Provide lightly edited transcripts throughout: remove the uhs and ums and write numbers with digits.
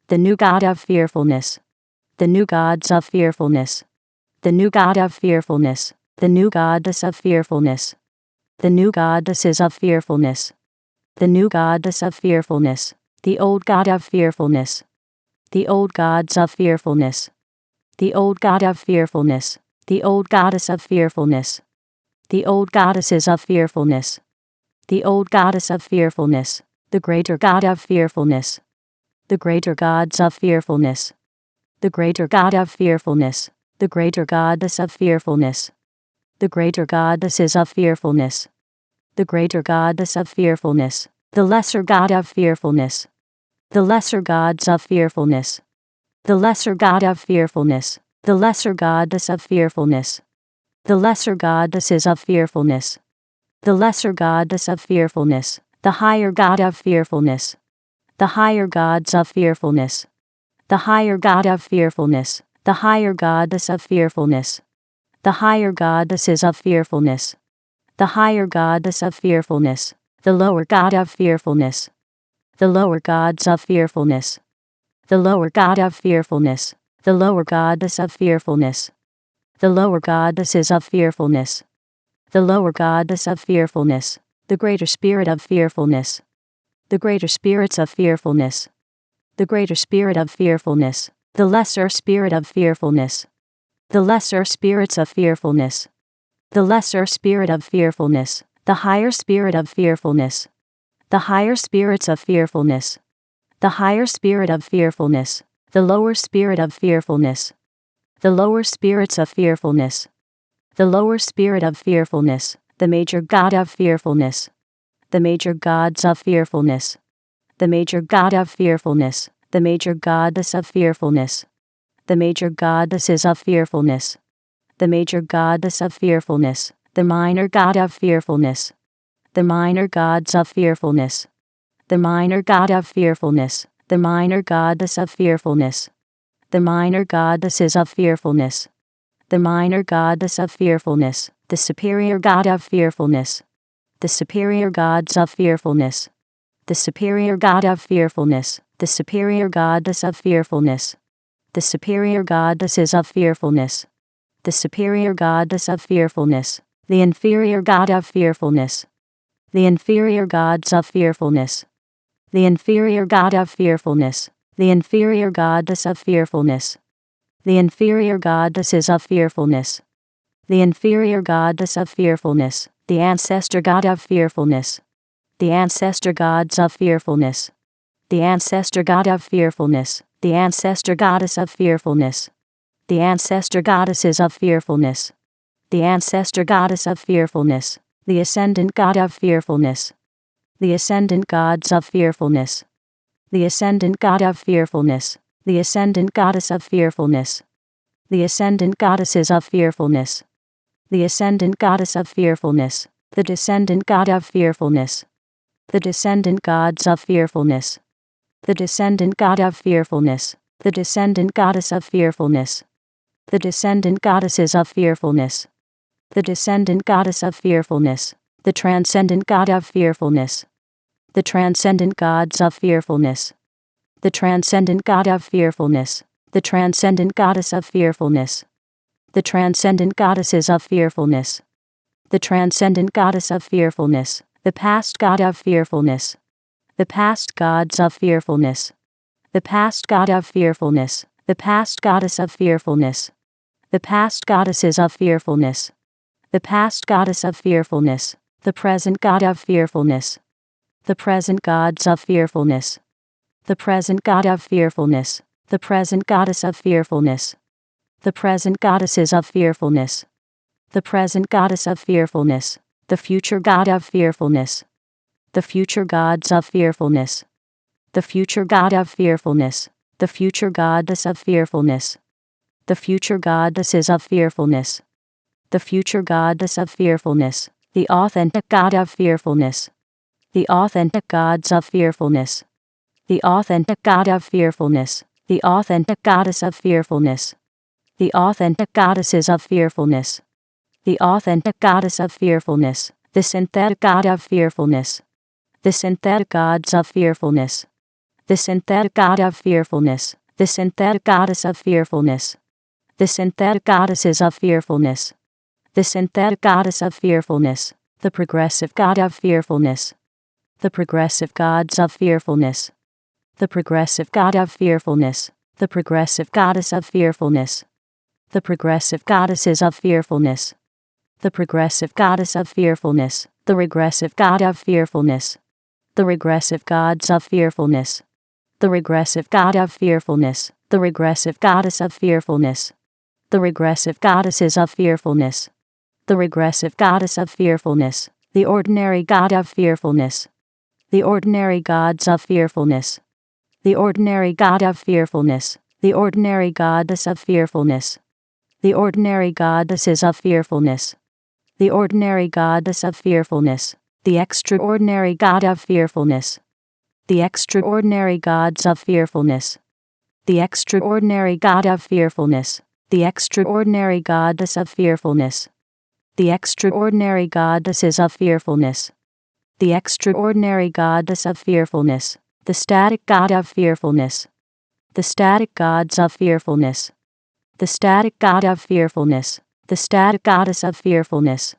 The new god of fearfulness. The new gods of fearfulness. The new god of fearfulness. The new goddess of fearfulness. The new goddesses of fearfulness. The new goddess of fearfulness. The old god of fearfulness. The old gods of fearfulness. The old god of fearfulness. The old goddess of fearfulness. The old goddesses of fearfulness. The old goddess of fearfulness. The greater god of fearfulness. The greater gods of fearfulness. The greater god of fearfulness. The greater goddess of fearfulness. The greater goddesses of fearfulness. The greater goddess of fearfulness. The lesser god of fearfulness. The lesser gods of fearfulness. The lesser god of fearfulness. The lesser goddess of fearfulness. The lesser goddesses of fearfulness. The lesser goddess of fearfulness. The higher god of fearfulness. The higher gods of fearfulness. The higher god of fearfulness. The higher goddess of fearfulness. The higher goddesses of fearfulness. The higher goddess of fearfulness. The lower god of fearfulness. The lower gods of fearfulness. The lower god of fearfulness. The lower goddess of fearfulness. The lower goddesses of fearfulness. The lower goddess of fearfulness. The greater spirit of fearfulness. The greater spirits of fearfulness. The greater spirit of fearfulness. The lesser spirit of fearfulness. The lesser spirits of fearfulness. The lesser spirit of fearfulness. The higher spirit of fearfulness. The higher spirits of fearfulness. The higher spirit of fearfulness. The lower spirit of fearfulness. The lower spirits of fearfulness. The lower spirit of fearfulness. The major god of fearfulness. The major gods of fearfulness. The major god of fearfulness. The major goddess of fearfulness. The major goddesses of fearfulness. The major goddess of fearfulness. The minor god of fearfulness. The minor gods of fearfulness. The minor god of fearfulness. The minor goddess of fearfulness. The minor goddesses of fearfulness. The minor goddess of fearfulness. The superior god of fearfulness. The superior gods of fearfulness. The superior god of fearfulness. The superior goddess of fearfulness. The superior goddesses of fearfulness. The superior goddess of fearfulness. The inferior god of fearfulness. The inferior gods of fearfulness. The inferior god of fearfulness. The inferior goddess of fearfulness. The inferior goddesses of fearfulness. The inferior goddess of fearfulness. The ancestor god of fearfulness. The ancestor gods of fearfulness. The ancestor god of fearfulness. The ancestor goddess of fearfulness. The ancestor goddesses of fearfulness. The ancestor goddess of fearfulness. The ascendant god of fearfulness. The ascendant gods of fearfulness. The ascendant god of fearfulness. The ascendant goddess of fearfulness. The ascendant goddesses of fearfulness. The ascendant goddess of fearfulness. The descendant god of fearfulness. The descendant gods of fearfulness. The descendant god of fearfulness. The descendant goddess of fearfulness. The descendant goddesses of fearfulness. The descendant goddess of fearfulness. The transcendent god of fearfulness. The transcendent gods of fearfulness. The transcendent god of fearfulness. The transcendent goddess of fearfulness. The transcendent goddesses of fearfulness. The transcendent goddess of fearfulness. The past god of fearfulness. The past gods of fearfulness. The past god of fearfulness. The past goddess of fearfulness. The past goddesses of fearfulness. The past goddess of fearfulness. The present god of fearfulness. The present gods of fearfulness. The present god of fearfulness. The present goddess of fearfulness. The present goddesses of fearfulness. The present goddess of fearfulness. The future god of fearfulness. The future gods of fearfulness. The future god of fearfulness. The future goddess of fearfulness. The future goddesses of fearfulness. The future goddess of fearfulness. The authentic god of fearfulness. The authentic gods of fearfulness. The authentic god of fearfulness. The authentic goddess of fearfulness. The authentic goddesses of fearfulness. The authentic goddess of fearfulness. The synthetic god of fearfulness. The synthetic gods of fearfulness. the synthetic god of fearfulness, the synthetic goddess of fearfulness, the synthetic goddesses of fearfulness, the synthetic goddess of fearfulness, the progressive god of fearfulness, the progressive gods of fearfulness, the progressive god of fearfulness, the progressive goddess of fearfulness, the progressive goddesses of fearfulness, the progressive goddess of fearfulness, the regressive god of fearfulness, the regressive gods of fearfulness, the regressive god of fearfulness, the regressive goddess of fearfulness, the regressive goddesses of fearfulness, the regressive goddess of fearfulness, the ordinary god of fearfulness, the ordinary gods of fearfulness, the ordinary god of fearfulness, the ordinary goddess of fearfulness, the ordinary goddesses of fearfulness, the ordinary goddess of fearfulness, the extraordinary god of fearfulness, the extraordinary gods of fearfulness, the extraordinary god of fearfulness, the extraordinary goddess of fearfulness, the extraordinary goddesses of fearfulness, the extraordinary goddess of fearfulness, the static god of fearfulness, the static gods of fearfulness, the static god of fearfulness, the static goddess of fearfulness,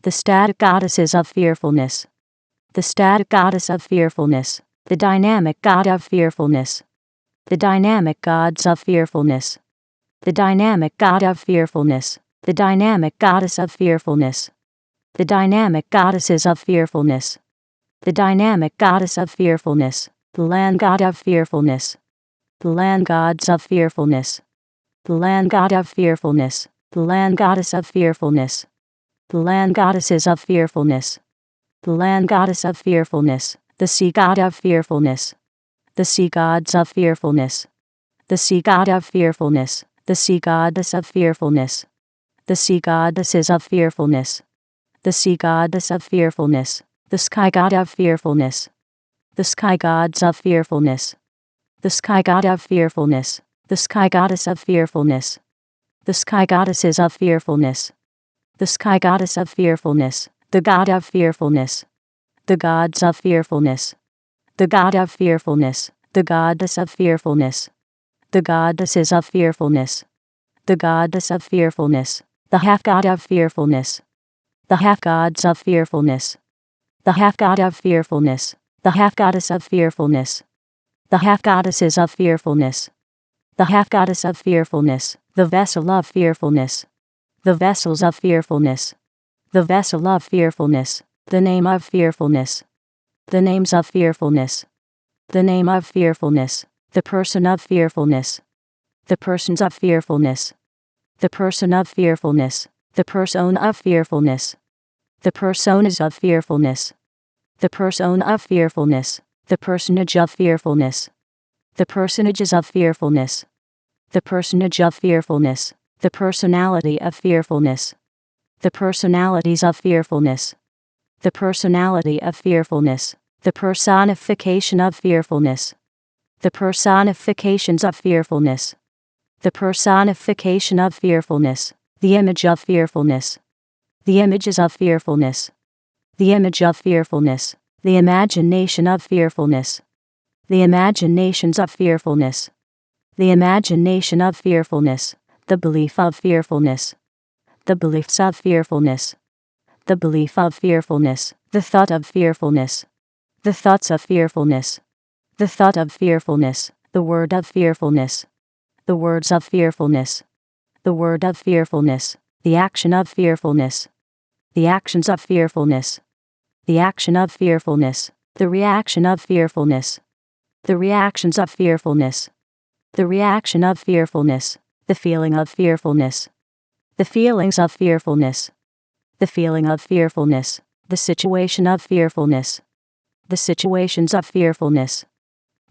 the static goddesses of fearfulness, the static goddess of fearfulness, the dynamic god of fearfulness, the dynamic gods of fearfulness, the dynamic god of fearfulness, the dynamic goddess of fearfulness, the dynamic goddesses of fearfulness, the dynamic goddess of fearfulness, the land god of fearfulness, the land gods of fearfulness, the land god of fearfulness, the land goddess of fearfulness, the land goddesses of fearfulness, the land goddess of fearfulness, the sea god of fearfulness, the sea gods of fearfulness, the sea god of fearfulness, the sea goddess of fearfulness, the sea goddesses of fearfulness, the sea goddess of fearfulness, the sky god of fearfulness, the sky gods of fearfulness, the sky god of fearfulness, the sky goddess of fearfulness, the sky goddesses of fearfulness, the sky goddess of fearfulness, the god of fearfulness, the gods of fearfulness, the god of fearfulness, the goddess of fearfulness, the goddesses of fearfulness, the goddess of fearfulness, the half god of fearfulness, the half gods of fearfulness, the half god of fearfulness, the half goddess of fearfulness, the half goddesses of fearfulness, the half goddess of fearfulness, the vessel of fearfulness, the vessels of fearfulness, the vessel of fearfulness, the name of fearfulness, the names of fearfulness, the name of fearfulness, the person of fearfulness, the persons of fearfulness, the person of fearfulness, the person of fearfulness, the personas of fearfulness, the person of fearfulness, the personage of fearfulness, the personages of fearfulness, the personage of fearfulness, the personality of fearfulness, the personalities of fearfulness, the personality of fearfulness, the personification of fearfulness, the personifications of fearfulness, the personification of fearfulness, the image of fearfulness, the images of fearfulness, the image of fearfulness, the imagination of fearfulness, the imaginations of fearfulness, the imagination of fearfulness, the belief of fearfulness, the beliefs of fearfulness, the belief of fearfulness, the thought of fearfulness, the thoughts of fearfulness, the thought of fearfulness, the word of fearfulness, the words of fearfulness, the word of fearfulness, the action of fearfulness, the actions of fearfulness, the action of fearfulness, the reaction of fearfulness, the reactions of fearfulness, the reaction of fearfulness, the feeling of fearfulness, the feelings of fearfulness, the feeling of fearfulness, the situation of fearfulness, the situations of fearfulness,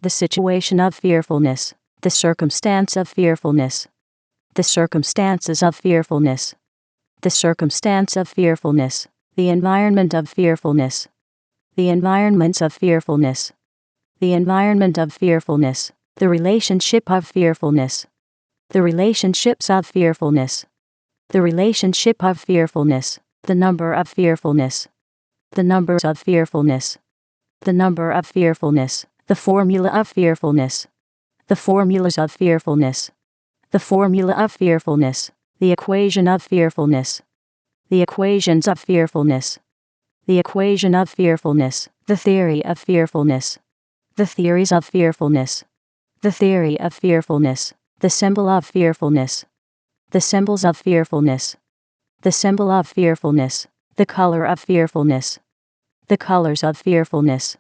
the situation of fearfulness, the circumstance of fearfulness, the circumstances of fearfulness, the circumstance of fearfulness, the environment of fearfulness, the environments of fearfulness, the environment of fearfulness, the relationship of fearfulness, the relationships of fearfulness, the relationship of fearfulness, the number of fearfulness, the numbers of fearfulness, the number of fearfulness, The formula of fearfulness. The formulas of fearfulness. The formula of fearfulness. The equation of fearfulness. The equations of fearfulness. The equation of fearfulness. The theory of fearfulness. The theories of fearfulness. The theory of fearfulness. The symbol of fearfulness. The symbols of fearfulness. The symbol of fearfulness. The color of fearfulness. The colors of fearfulness.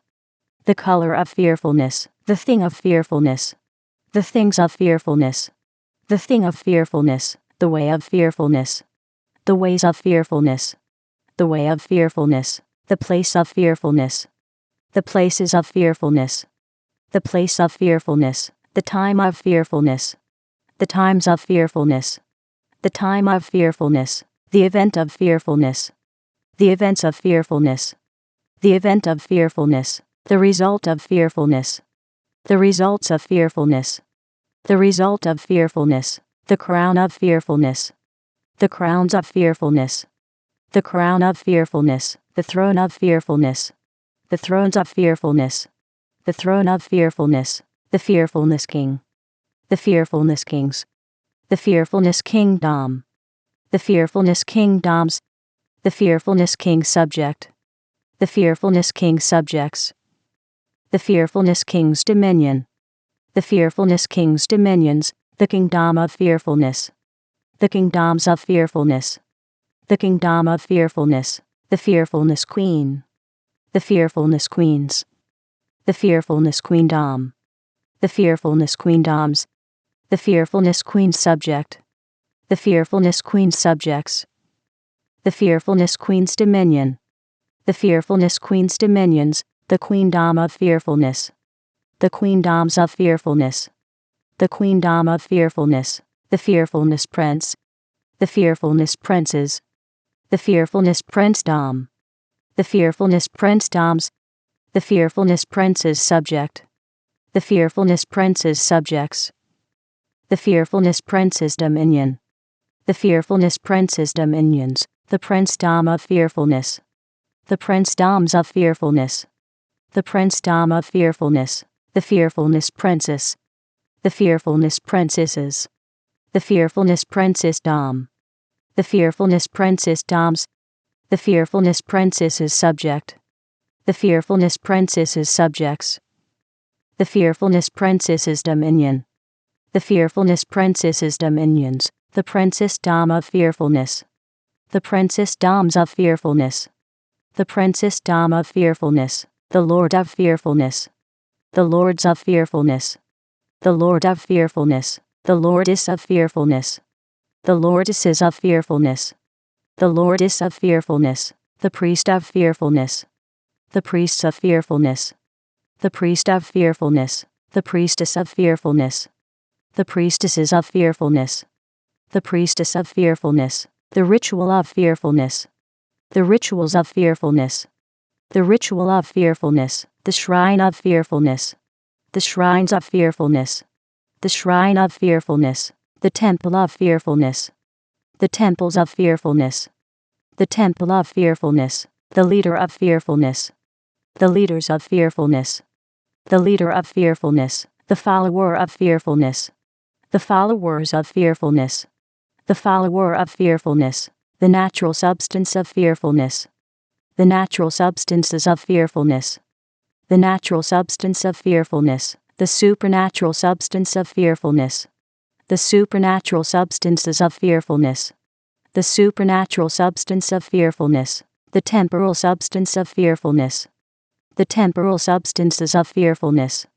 The color of fearfulness. The thing of fearfulness. The things of fearfulness. The thing of fearfulness. The way of fearfulness. The ways of fearfulness. The way of fearfulness. The place of fearfulness. The places of fearfulness. The place of fearfulness. The time of fearfulness. The times of fearfulness. The time of fearfulness. The event of fearfulness. The events of fearfulness. The event of fearfulness. The result of fearfulness. The results of fearfulness. The result of fearfulness. The crown of fearfulness. The crowns of fearfulness. The crown of fearfulness. The throne of fearfulness. The thrones of fearfulness. The throne of fearfulness. The fearfulness king. The fearfulness kings. The fearfulness kingdom. The fearfulness kingdoms. The fearfulness king subject. The fearfulness king subjects. The fearfulness king's dominion. The fearfulness king's dominions. The kingdom of fearfulness. The kingdoms of fearfulness. The kingdom of fearfulness. The fearfulness queen. The fearfulness queens. The fearfulness queendom. The fearfulness queendoms. The fearfulness queen subject. The fearfulness queen subjects. The fearfulness queen's dominion. The fearfulness queen's dominions. The queendom of fearfulness. The queendoms of fearfulness. The queendom of fearfulness. The fearfulness prince. The fearfulness princes. The fearfulness princedom. The fearfulness princedoms. The fearfulness princes subject. The fearfulness princes subjects. The fearfulness princes dominion. The fearfulness princes dominions. The princedom of fearfulness. The princedoms of fearfulness. The princedom of fearfulness. The fearfulness princess. The fearfulness princesses. The fearfulness princessdom. The fearfulness princessdoms. The fearfulness princesses subject. The fearfulness princesses subjects. The fearfulness princesses dominion. The fearfulness princesses dominions. The princessdom of fearfulness. The princessdoms of fearfulness. The princessdom of fearfulness. The lord of fearfulness. The lords of fearfulness. The lord of fearfulness. The lordess of fearfulness. The lordesses of fearfulness. The lordess of fearfulness. The priest of fearfulness. The priests of fearfulness. The priest of fearfulness. The priestess of fearfulness. The priestesses of fearfulness. The priestess of fearfulness. The ritual of fearfulness. The rituals of fearfulness. The ritual of fearfulness. The shrine of fearfulness. The shrines of fearfulness. The shrine of fearfulness. The temple of fearfulness. The temples of fearfulness. The temple of fearfulness. The leader of fearfulness. The leaders of fearfulness. The leader of fearfulness. The follower of fearfulness. The followers of fearfulness. The follower of fearfulness. The natural substance of fearfulness. The natural substances of fearfulness. The natural substance of fearfulness. The supernatural substance of fearfulness. The supernatural substances of fearfulness. The supernatural substance of fearfulness. The temporal substance of fearfulness. The temporal substances of fearfulness.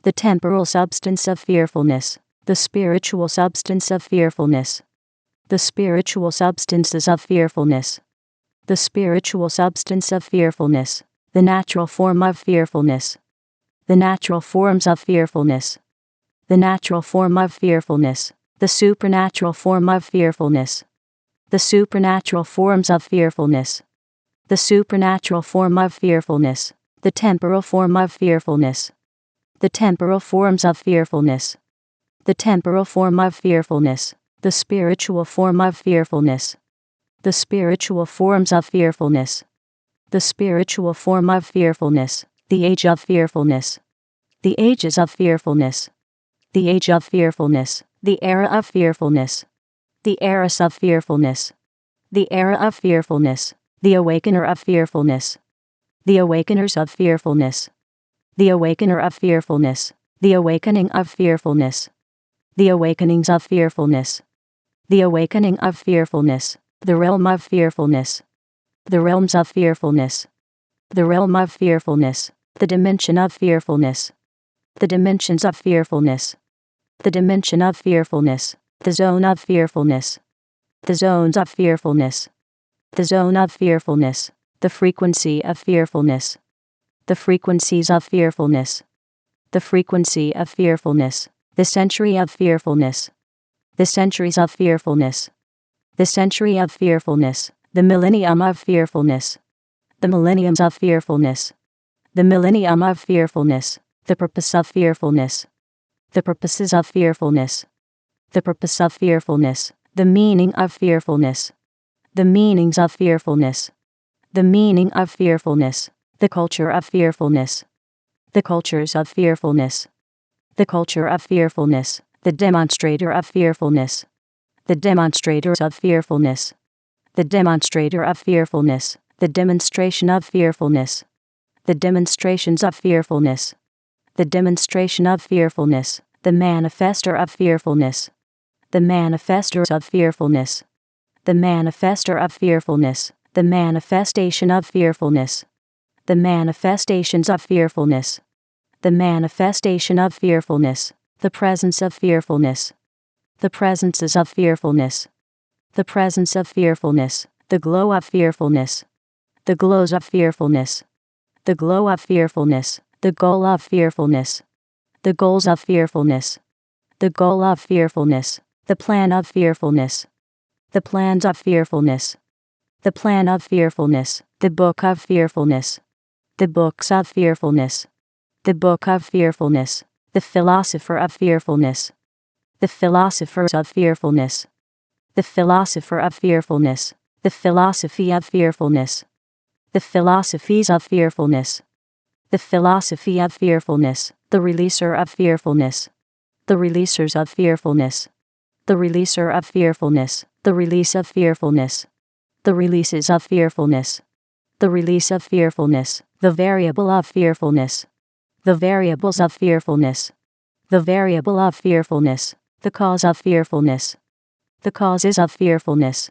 The temporal substance of fearfulness. The spiritual substance of fearfulness. The spiritual substances of fearfulness. The spiritual substance of fearfulness. The natural form of fearfulness. The natural forms of fearfulness. The natural form of fearfulness. The supernatural form of fearfulness. The supernatural forms of fearfulness. The supernatural form of fearfulness. The temporal form of fearfulness. The temporal forms of fearfulness. The temporal form of fearfulness. The spiritual form of fearfulness. The spiritual forms of fearfulness. The spiritual form of fearfulness. The age of fearfulness. The ages of fearfulness. The age of fearfulness. The era of fearfulness. The eras of fearfulness. The era of fearfulness. The awakener of fearfulness. The awakeners of fearfulness. The awakener of fearfulness. The awakening of fearfulness. The awakenings of fearfulness. The awakening of fearfulness. The realm of fearfulness. The realms of fearfulness. The realm of fearfulness. The dimension of fearfulness. The dimensions of fearfulness. The dimension of fearfulness. The zone of fearfulness. The zones of fearfulness. The zone of fearfulness. The frequency of fearfulness. The frequencies of fearfulness. The frequency of fearfulness. The century of fearfulness. The centuries of fearfulness. The century of fearfulness. The millennium of fearfulness. The millenniums of fearfulness. The millennium of fearfulness. The purpose of fearfulness. The purposes of fearfulness. The purpose of fearfulness. The meaning of fearfulness. The meanings of fearfulness. The meaning of fearfulness. The culture of fearfulness. The cultures of fearfulness. The culture of fearfulness. The demonstrator of fearfulness. The demonstrators of fearfulness. The demonstrator of fearfulness. The demonstration of fearfulness. The demonstrations of fearfulness. The demonstration of fearfulness. The manifester of fearfulness. The manifestors of fearfulness. The manifester of fearfulness. The manifestation of fearfulness. The manifestations of fearfulness. The manifestation of fearfulness. The presence of fearfulness. The presences of fearfulness. The presence of fearfulness. The glow of fearfulness. The glows of fearfulness. The glow of fearfulness. The goal of fearfulness. The goals of fearfulness. The goal of fearfulness. The plan of fearfulness. The plans of fearfulness. The plan of fearfulness. The book of fearfulness. The books of fearfulness. The book of fearfulness. The philosopher of fearfulness. The philosophers of fearfulness. The philosopher of fearfulness. The philosophy of fearfulness. The philosophies of fearfulness. The philosophy of fearfulness. The releaser of fearfulness. The releasers of fearfulness. The releaser of fearfulness. The release of fearfulness. The releases of fearfulness. The release of fearfulness. The variable of fearfulness. The variables of fearfulness. The variable of fearfulness. The cause of fearfulness. The causes of fearfulness.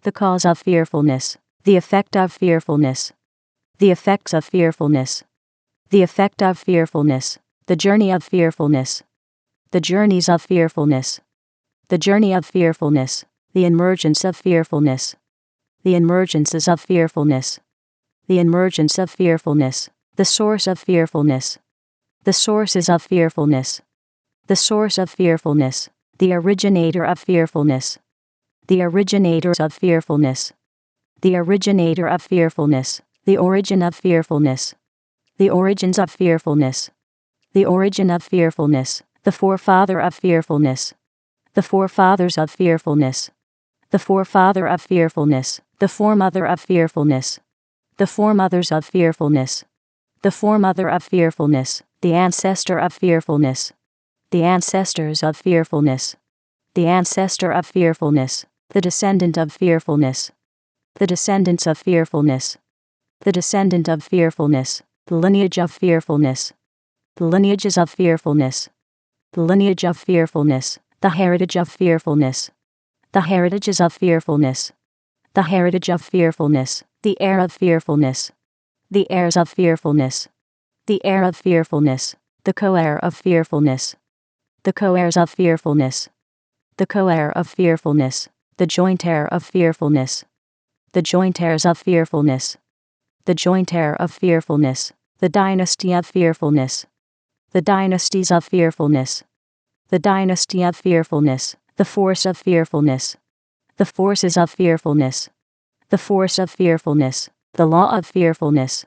The cause of fearfulness. The effect of fearfulness. The effects of fearfulness. The effect of fearfulness. The journey of fearfulness. The journeys of fearfulness. The journey of fearfulness. The emergence of fearfulness. The emergences of fearfulness. The emergence of fearfulness. The source of fearfulness. The sources of fearfulness. The source of fearfulness. The originator of fearfulness. The originators of fearfulness. The originator of fearfulness. The origin of fearfulness. The origins of fearfulness. The origin of fearfulness. The forefather of fearfulness. The forefathers of fearfulness. The forefather of fearfulness. The foremother of fearfulness. The foremothers of fearfulness. The foremother of fearfulness. The ancestor of fearfulness. The ancestors of fearfulness. The ancestor of fearfulness. The descendant of fearfulness. The descendants of fearfulness. The descendant of fearfulness. The lineage of fearfulness. The lineages of fearfulness. The lineage of fearfulness. The heritage of fearfulness. The heritages of fearfulness. The heritage of fearfulness. The heir of fearfulness. The heirs of fearfulness. The heir of fearfulness. The co-heir of fearfulness. The co-heirs of fearfulness. The co-heir of fearfulness. The joint heir of fearfulness. The joint heirs of fearfulness. The joint heir of fearfulness. The dynasty of fearfulness. The dynasties of fearfulness. The dynasty of fearfulness. The force of fearfulness. The forces of fearfulness. The force of fearfulness. The law of fearfulness.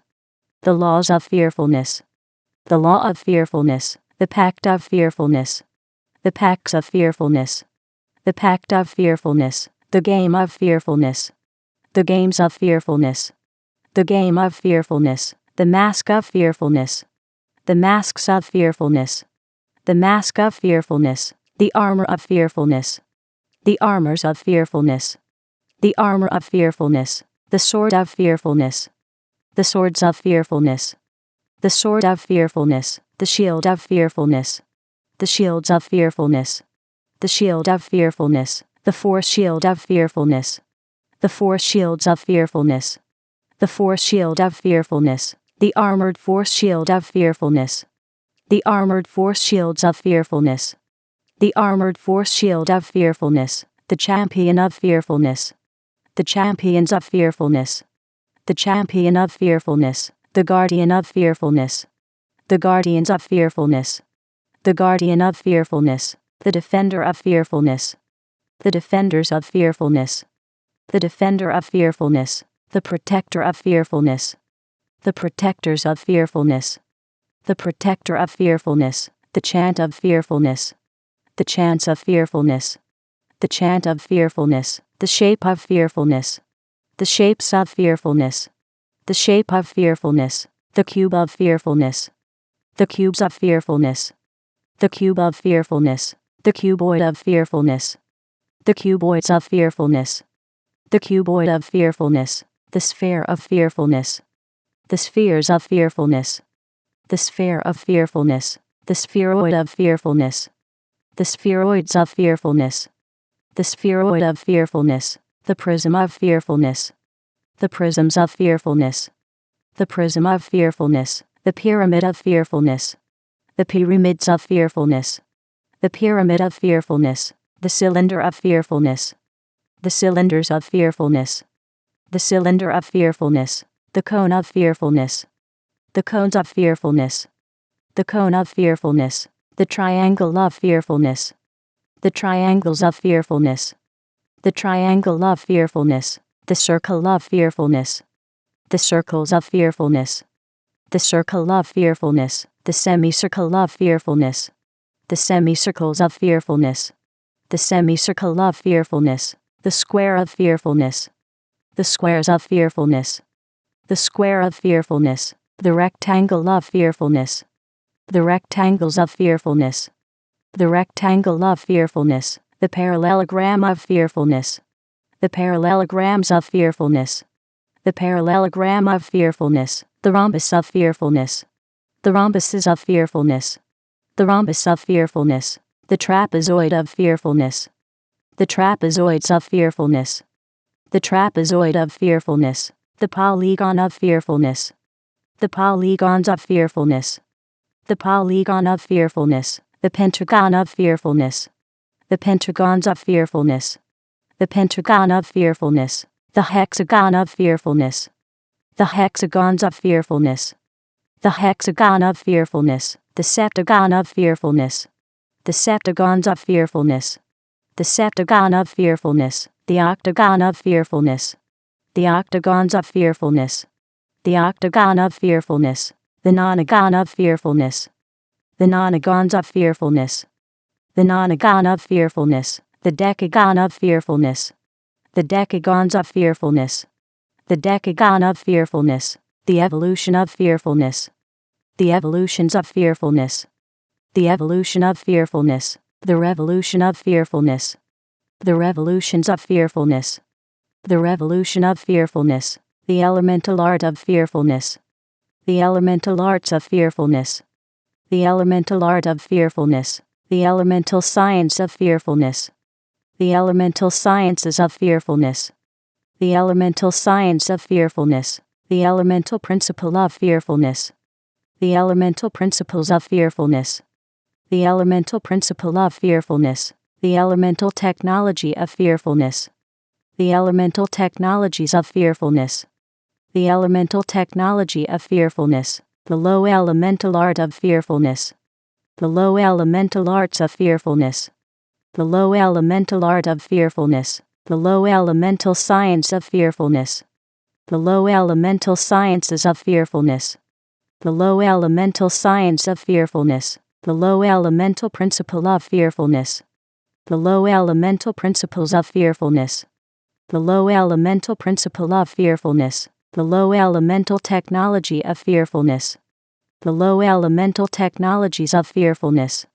The laws of fearfulness. The law of fearfulness. The pact of fearfulness. The pacts of fearfulness. The pact of fearfulness. The game of fearfulness. The games of fearfulness. The game of fearfulness. The mask of fearfulness. The masks of fearfulness. The mask of fearfulness. The armor of fearfulness. The armors of fearfulness. The armor of fearfulness. The sword of fearfulness. The swords of fearfulness. The sword of fearfulness. The shield of fearfulness. The shields of fearfulness. The shield of fearfulness. The force shield of fearfulness. The force shields of fearfulness. The force shield of fearfulness. The armored force shield of fearfulness. The armored force shields of fearfulness. The armored force shield of fearfulness. The champion of fearfulness. The champions of fearfulness. The champion of fearfulness. The guardian of fearfulness. The guardians of fearfulness. The guardian of fearfulness. The defender of fearfulness. The defenders of fearfulness. The defender of fearfulness. The protector of fearfulness. The protectors of fearfulness. The protector of fearfulness. The chant of fearfulness. The chants of fearfulness. The chant of fearfulness. The shape of fearfulness. The shapes of fearfulness. The shape of fearfulness. The cube of fearfulness. The cubes of fearfulness. The cube of fearfulness. The cuboid of fearfulness. The cuboids of fearfulness. The cuboid of fearfulness. The sphere of fearfulness. The spheres of fearfulness. The sphere of fearfulness. The spheroid of fearfulness. The spheroids of fearfulness. The spheroid of fearfulness. The prism of fearfulness. The prisms of fearfulness. The prism of fearfulness. The pyramid of fearfulness. The pyramids of fearfulness. The pyramid of fearfulness. The cylinder of fearfulness. The cylinders of fearfulness. The cylinder of fearfulness. The cone of fearfulness. The cones of fearfulness. The cone of fearfulness. The triangle of fearfulness. The triangles of fearfulness. The triangle of fearfulness. The circle of fearfulness. The circles of fearfulness. The circle of fearfulness. The semicircle of fearfulness. The semicircles of fearfulness. The semicircle of fearfulness. The square of fearfulness. The squares of fearfulness. The square of fearfulness. The rectangle of fearfulness. The rectangles of fearfulness. The rectangle of fearfulness. The parallelogram of fearfulness. The parallelograms of fearfulness. The parallelogram of fearfulness. The rhombus of fearfulness. The rhombuses of fearfulness. The rhombus of fearfulness. The trapezoid of fearfulness. The trapezoids of fearfulness. The trapezoid of fearfulness. The polygon of fearfulness. The polygons of fearfulness. The polygon of fearfulness. The pentagon of fearfulness. The pentagons of fearfulness. The pentagon of fearfulness. The hexagon of fearfulness. The hexagons of fearfulness. The hexagon of fearfulness. The septagon of fearfulness. The septagons of fearfulness. The septagon of fearfulness. The octagon of fearfulness. The octagons of fearfulness. The octagon of fearfulness. The nonagon of fearfulness. The nonagons of fearfulness. The nonagon of fearfulness. The decagon of fearfulness. The decagons of fearfulness. The decagon of fearfulness. The evolution of fearfulness. The evolutions of fearfulness. The evolution of fearfulness. The revolution of fearfulness. The revolutions of fearfulness. The revolution of fearfulness. The elemental art of fearfulness. The elemental arts of fearfulness. The elemental art of fearfulness. The elemental science of fearfulness. The elemental sciences of fearfulness. The elemental science of fearfulness. The elemental principle of fearfulness. The elemental principles of fearfulness. The elemental principle of fearfulness. The elemental technology of fearfulness. The elemental technologies of fearfulness. The elemental technology of fearfulness. The low elemental art of fearfulness. The low elemental arts of fearfulness. The low elemental art of fearfulness. The low elemental science of fearfulness. The low elemental sciences of fearfulness. The low elemental science of fearfulness. The low elemental principle of fearfulness. The low elemental principles of fearfulness. The low elemental principle of fearfulness. The low elemental technology of fearfulness. The low elemental technologies of fearfulness.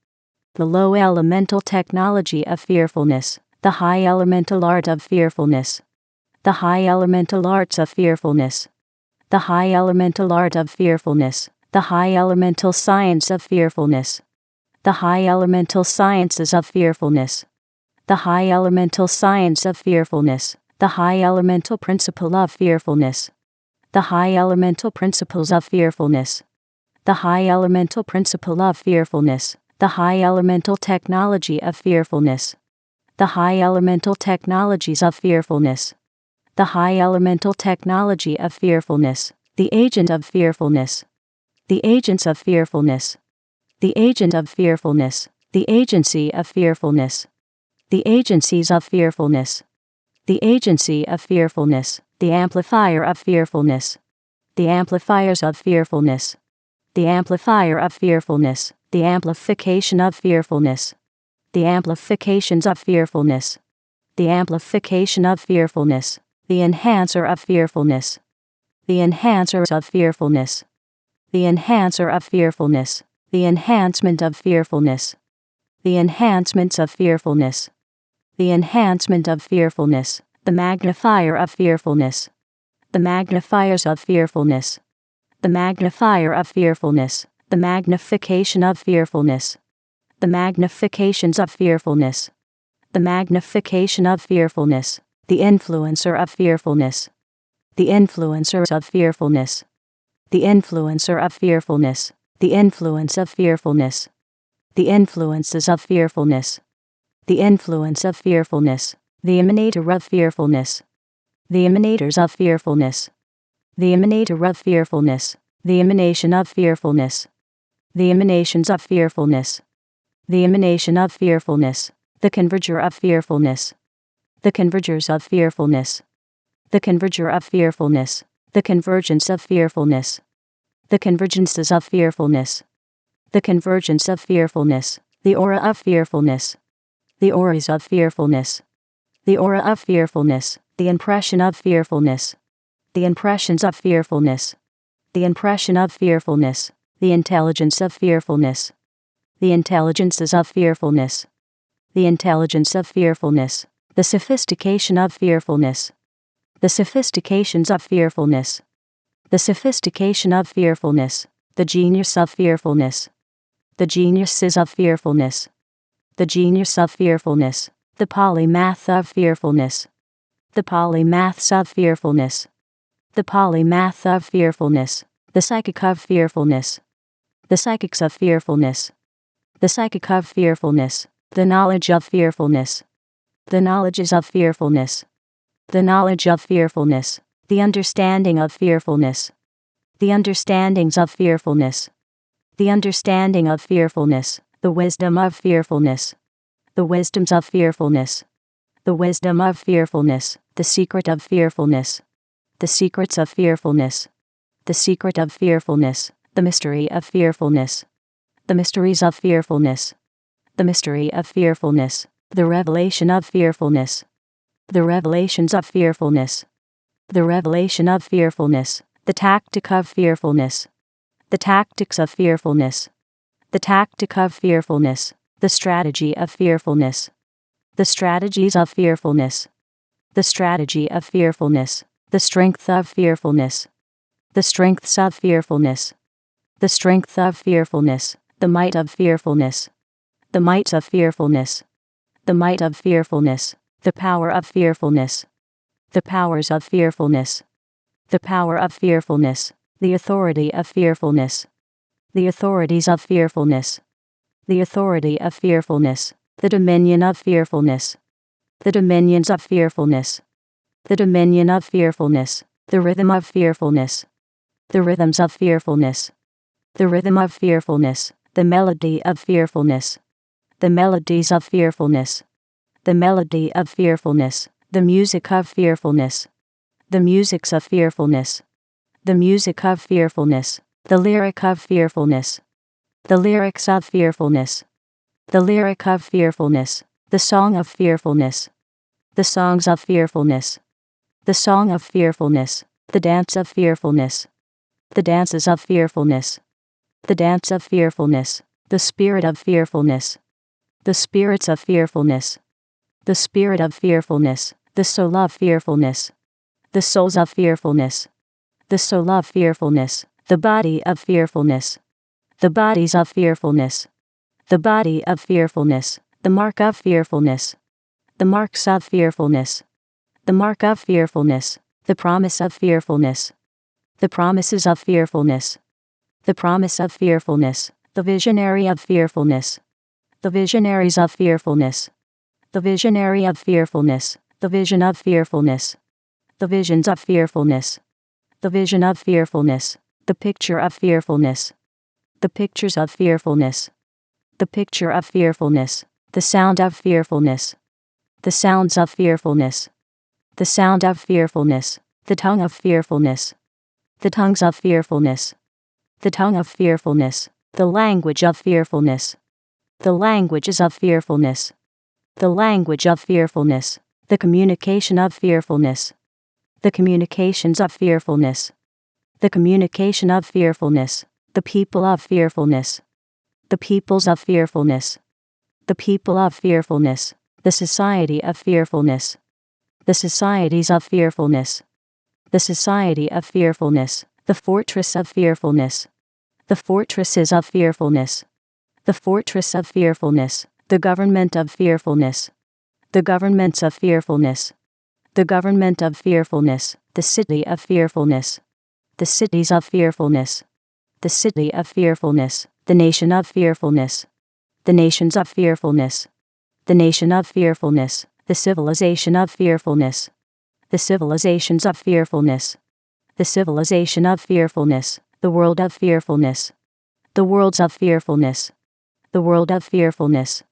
The low elemental technology of fearfulness. The high elemental art of fearfulness. The high elemental arts of fearfulness. The high elemental art of fearfulness. The high elemental science of fearfulness. The high elemental sciences of fearfulness. The high elemental science of fearfulness. The high elemental principle of fearfulness. The high elemental principles of fearfulness. The high elemental principle of fearfulness. The high elemental technology of fearfulness. The high elemental technologies of fearfulness. The high elemental technology of fearfulness. The agent of fearfulness. The agents of fearfulness. The agent of fearfulness. The agency of fearfulness. The agencies of fearfulness. The agency of fearfulness. The amplifier of fearfulness. The amplifiers of fearfulness. The amplifier of fearfulness. The amplification of fearfulness. The amplifications of fearfulness. The amplification of fearfulness. The enhancer of fearfulness. The enhancers of fearfulness. The enhancer of fearfulness. The enhancement of fearfulness. The enhancements of fearfulness. The enhancement of fearfulness. The magnifier of fearfulness. The magnifiers of fearfulness. The magnifier of fearfulness. The magnification of fearfulness. The magnifications of fearfulness. The magnification of fearfulness. The influencer of fearfulness. The influencers of fearfulness. The influencer of fearfulness. The influence of fearfulness. The influences of fearfulness. The influence of fearfulness. The emanator of fearfulness. The emanators of fearfulness. The emanator of fearfulness. The emanation of fearfulness. The emanations of fearfulness. The emanation of fearfulness. The converger of fearfulness. The convergers of fearfulness. The converger of fearfulness. The convergence of fearfulness. The convergences of fearfulness. The convergence of fearfulness. The aura of fearfulness. The auras of fearfulness. The aura of fearfulness. The impression of fearfulness. The impressions of fearfulness. The impression of fearfulness. The intelligence of fearfulness. The intelligences of fearfulness. The intelligence of fearfulness. The sophistication of fearfulness. The sophistications of fearfulness. The sophistication of fearfulness. The genius of fearfulness. The geniuses of fearfulness. The genius of fearfulness. The polymath of fearfulness. The polymaths of fearfulness. The polymath of fearfulness. The psychic of fearfulness. The psychics of fearfulness. The psychic of fearfulness. The knowledge of fearfulness. The knowledges of fearfulness. The knowledge of fearfulness. The understanding of fearfulness. The understandings of fearfulness. The understanding of fearfulness. The wisdom of fearfulness. The wisdoms of fearfulness. The wisdom of fearfulness. The secret of fearfulness. The secrets of fearfulness. The secret of fearfulness. The mystery of fearfulness. The mysteries of fearfulness. The mystery of fearfulness. The revelation of fearfulness. The revelations of fearfulness. The revelation of fearfulness. The tactic of fearfulness. The tactics of fearfulness. The tactic of fearfulness. The strategy of fearfulness. The strategies of fearfulness. The strategy of fearfulness. The strength of fearfulness. The strengths of fearfulness. The strength of fearfulness. The might of fearfulness. The might of fearfulness. The might of fearfulness. The power of fearfulness. The powers of fearfulness. The power of fearfulness. The authority of fearfulness. The authorities of fearfulness. The authority of fearfulness. The dominion of fearfulness. The dominions of fearfulness. The dominion of fearfulness. The rhythm of fearfulness. The rhythms of fearfulness. The rhythm of fearfulness. The melody of fearfulness. The melodies of fearfulness. The melody of fearfulness. The music of fearfulness. The musics of fearfulness. The music of fearfulness. The lyric of fearfulness. The lyrics of fearfulness. The lyric of fearfulness. The song of fearfulness. The songs of fearfulness. The song of fearfulness. The dance of fearfulness. The dances of fearfulness. The dance of fearfulness. The spirit of fearfulness. The spirits of fearfulness. The spirit of fearfulness. The soul of fearfulness. The souls of fearfulness. The soul of fearfulness. The body of fearfulness. The bodies of fearfulness. The body of fearfulness. The mark of fearfulness. The marks of fearfulness. The mark of fearfulness. The promise of fearfulness. The promises of fearfulness. The promise of fearfulness. The visionary of fearfulness. The visionaries of fearfulness. The visionary of fearfulness. The vision of fearfulness. The visions of fearfulness. The vision of fearfulness. The picture of fearfulness. The pictures of fearfulness. The picture of fearfulness. The sound of fearfulness. The sounds of fearfulness. The sound of fearfulness. The tongue of fearfulness. The tongues of fearfulness. The tongue of fearfulness. The language of fearfulness. The languages of fearfulness. The language of fearfulness. The communication of fearfulness. The communications of fearfulness. The communication of fearfulness. The people of fearfulness. The peoples of fearfulness. The people of fearfulness. The society of fearfulness. The societies of fearfulness. The society of fearfulness. The fortress of fearfulness. The fortresses of fearfulness. The fortress of fearfulness. The government of fearfulness. The governments of fearfulness. The government of fearfulness. The city of fearfulness. The cities of fearfulness. The city of fearfulness. The nation of fearfulness. The nations of fearfulness. The nation of fearfulness. The civilization of fearfulness. The civilizations of fearfulness. The civilization of fearfulness. The world of fearfulness. The worlds of fearfulness. The world of fearfulness.